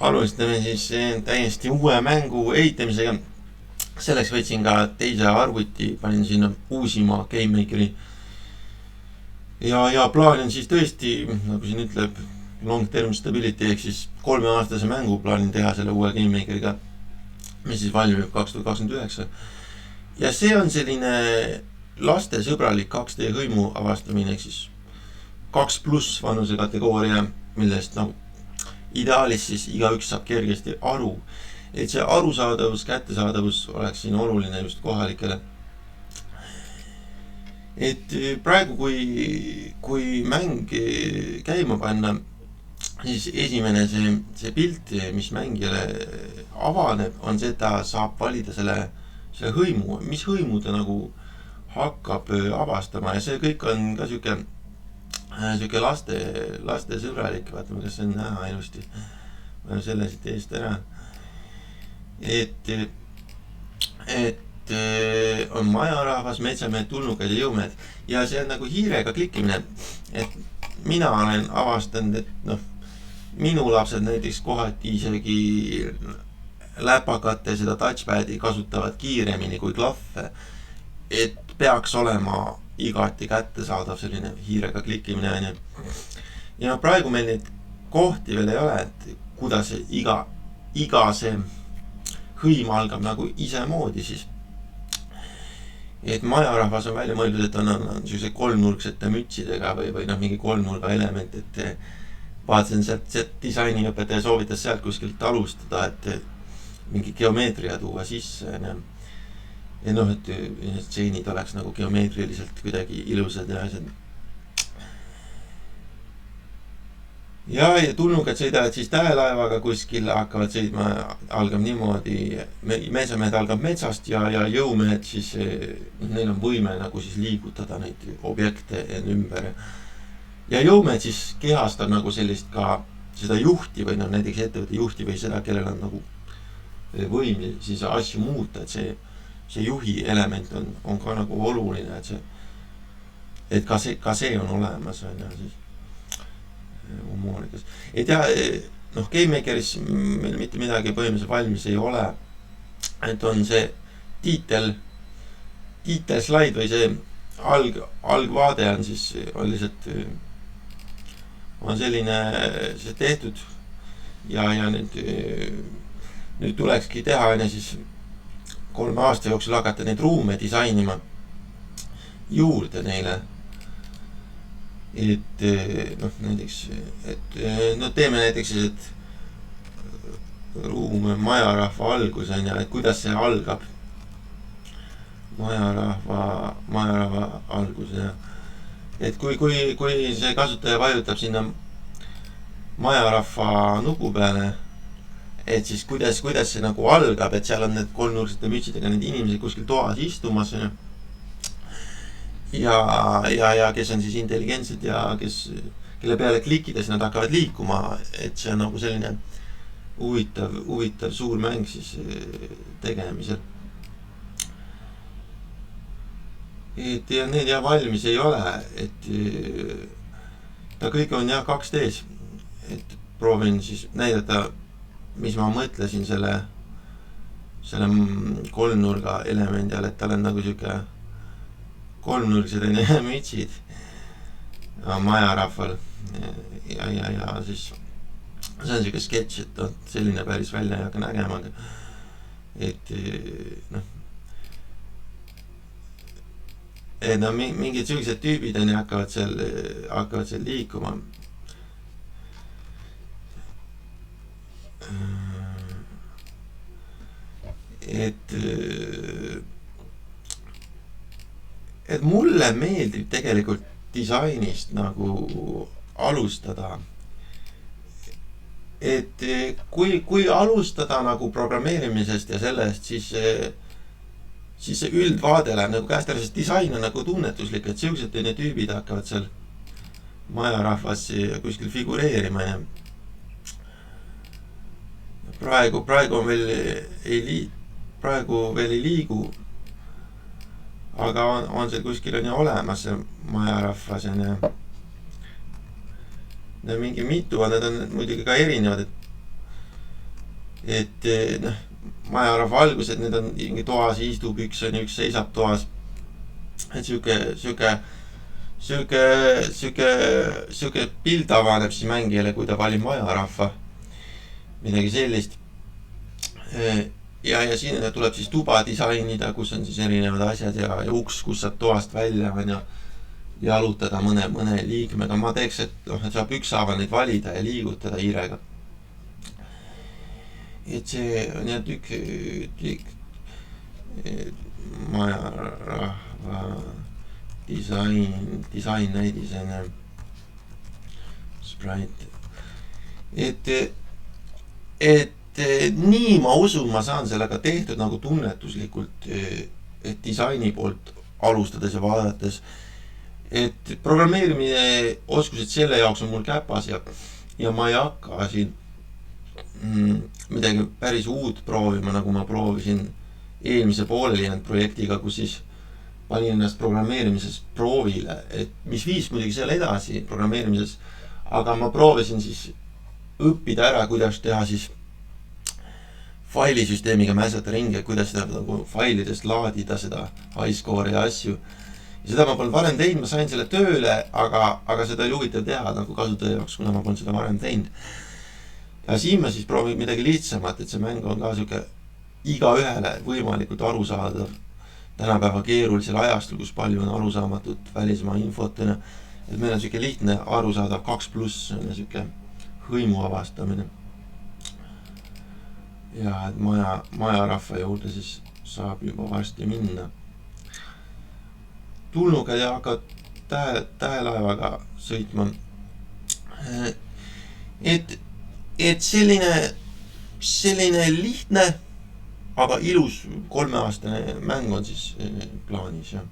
alustame siis täiesti uue mängu ehitamisega. Selleks võtsin ka teise arvuti, panin sinna uusima GameMakeri. Ja plaan on siis tõesti, nagu siin ütleb, long term stability ehk siis 3-aastase mängu plaanin teha selle uue GameMakeriga, mis siis valmib 2029. Ja see on selline lastesõbralik 2D hõimu avastamine ehk siis 2+ vanuse kategooria, millest nagu ideaalis siis igaüks saab kergesti aru, et see arusaadavus, kättesaadavus oleks siin oluline just kohalikele. Et praegu, kui mäng käima panna, siis esimene see pilt, mis mängijale avaneb, on see, et ta saab valida selle hõimu, mis hõimu ta nagu hakkab avastama ja see kõik on ka siuke laste sõbralik, vaatame, kas see on näha ilusti. Ma olen selle siit eest ära. Et on majarahvas, metsamehed, tulnukad ja jõumehed ja see on nagu hiirega klikkimine. Et mina olen avastanud, et minu lapsed näiteks kohati isegi läpakate seda touchpad'i kasutavad kiiremini kui klahve. Et peaks olema igati kättesaadav selline hiirega klikkimine. Ja praegu meil neid kohti veel ei ole, et kuidas iga see hõim algab nagu ise moodi siis. Et majarahvas on välja mõeldud, et on sellised kolmnurksete mütsidega või mingi kolmnurga element, et vaatasin sealt disainiõpetaja soovitas sealt kuskilt alustada, et mingi geomeetria tuua sisse. Ja et stseenid oleks nagu geomeetriliselt kuidagi ilusad ja asjad. Ja tulnukad sõidavad siis tähelaevaga kuskil, hakkavad sõidma, algab niimoodi, metsamehed algab metsast ja jõumehed siis, neil on võime nagu siis liigutada neid objekte ümber. Ja jõumehed siis kehastab nagu sellist ka seda juhti või näiteks ettevõtte juhti või seda, kellel on nagu võim siis asju muuta, et see juhi element on ka nagu oluline, et ka see on olemas, on ja siis humoorikas. Et ja, GameMakeris meil mitte midagi põhimõtteliselt valmis ei ole, et on see tiitel slaid või see algvaade on siis, on lihtsalt, on selline see tehtud ja nüüd tulekski teha enne siis 3 aasta jooksul hakata neid ruume disainima juurde neile. Et näiteks, et teeme näiteks siis, et ruum majarahva algus on ja, et kuidas see algab. Majarahva algus ja et kui see kasutaja vajutab sinna majarahva nupu peale, et siis kuidas see nagu algab, et seal on need kolmnurksete mütsidega need inimesed kuskil toas istumas ja kes on siis intelligentsed ja kelle peale klikkides nad hakkavad liikuma, et see on nagu selline huvitav suur mäng siis tegemisel. Et ja need valmis ei ole, et ta kõik on jah 2D's, et proovin siis näidata, mis ma mõtlesin selle kolmnurga elemendi all, et tal on nagu siuke kolmnurgsed mütsid majarahval ja siis see on siuke sketš, et selline päris välja ei hakka nägema, et mingid sellised tüübid on ja hakkavad seal liikuma. Et mulle meeldib tegelikult disainist nagu alustada. Et kui alustada nagu programmeerimisest ja sellest, siis see üldvaade läheb nagu käest ära, sest disain on nagu tunnetuslik, et sellised need tüübid hakkavad seal majarahvas kuskil figureerima ja praegu on veel ei liigu, aga on see kuskil on ju olemas see majarahvas ja mingi mitu, need on muidugi ka erinevad, et et noh, majarahva algused, need on mingi toas istub, üks on ja üks seisab toas. Et siuke pilt avaneb siis mängijale, kui ta valib majarahva, midagi sellist. Ja siin tuleb siis tuba disainida, kus on siis erinevad asjad ja uks, kus saad toast välja on ja jalutada mõne liikmega. Ma teeks, et saab ükshaaval neid valida ja liigutada hiirega. Et see on jah tükk majarahva disain näidisena Sprite. Et nii ma usun, ma saan sellega tehtud nagu tunnetuslikult, et disaini poolt alustades ja vaadates, et programmeerimine oskused selle jaoks on mul käpas ja ma ei hakka siin midagi päris uut proovima, nagu ma proovisin eelmise pooleli jäänud projektiga, kus siis panin ennast programmeerimises proovile, et mis viis muidugi seal edasi programmeerimises, aga ma proovisin siis õppida ära, kuidas teha siis failisüsteemiga mäsata ringi, kuidas seda nagu failidest laadida seda highscore'i ja asju. Ja seda ma polnud varem teinud, ma sain selle tööle, aga seda oli huvitav teha nagu kasutaja jaoks, kuna ma polnud seda varem teinud. Ja siin ma siis proovin midagi lihtsamat, et see mäng on ka siuke igaühele võimalikult arusaadav tänapäeva keerulisel ajastul, kus palju on arusaamatut välismaa infotena. Et meil on siuke lihtne arusaadav 2+, on siuke hõimu avastamine. Ja et majarahva juurde siis saab juba varsti minna. Tulnukad ja hakkad tähelaevaga sõitma. Et selline lihtne, aga ilus 3-aastane mäng on siis plaanis, jah.